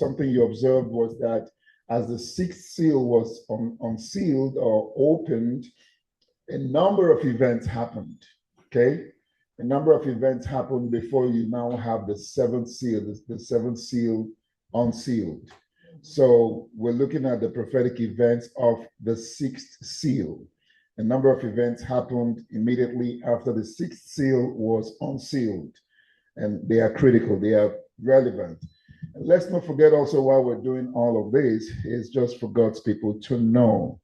something you observed was that as the sixth seal was unsealed or opened, a number of events happened. Okay, a number of events happened before you now have the seventh seal, the seventh seal unsealed. So we're looking at the prophetic events of the sixth seal. A number of events happened immediately after the sixth seal was unsealed, and they are critical, they are relevant. And let's not forget also, while we're doing all of this, is just for God's people to know.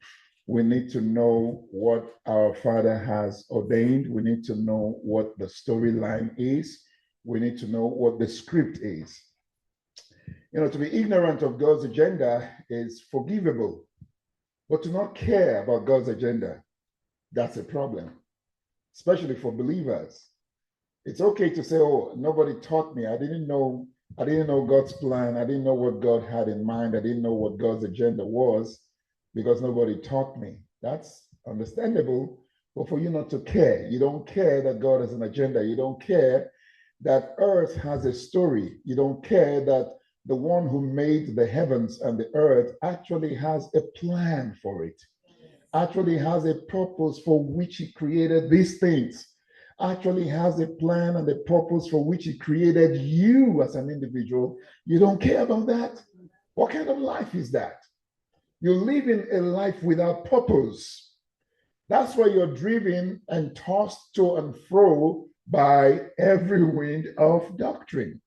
We need to know what our Father has ordained. We need to know what the storyline is. We need to know what the script is. You know, to be ignorant of God's agenda is forgivable, but to not care about God's agenda, that's a problem, especially for believers. It's okay to say, oh, nobody taught me. I didn't know God's plan. I didn't know what God had in mind. I didn't know what God's agenda was because nobody taught me. That's understandable, but for you not to care, you don't care that God has an agenda. You don't care that earth has a story. You don't care that the one who made the heavens and the earth actually has a plan for it, actually has a purpose for which he created these things, actually has a plan and a purpose for which he created you as an individual. You don't care about that? What kind of life is that? You're living a life without purpose. That's why you're driven and tossed to and fro by every wind of doctrine.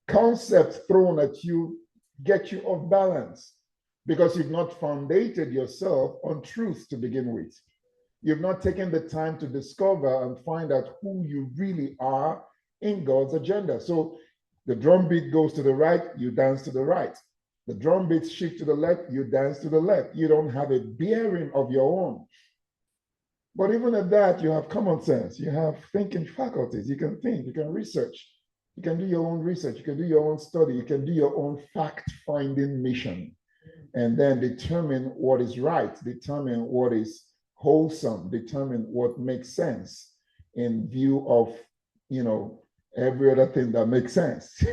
Concepts thrown at you get you off balance because you've not foundated yourself on truth to begin with. You've not taken the time to discover and find out who you really are in God's agenda. So the drum beat goes to the right, you dance to the right. The drum beats shift to the left, you dance to the left. You don't have a bearing of your own. But even at that, you have common sense. You have thinking faculties. You can think, you can research. You can do your own research. You can do your own study. You can do your own fact-finding mission and then determine what is right, determine what is wholesome, determine what makes sense in view of, every other thing that makes sense.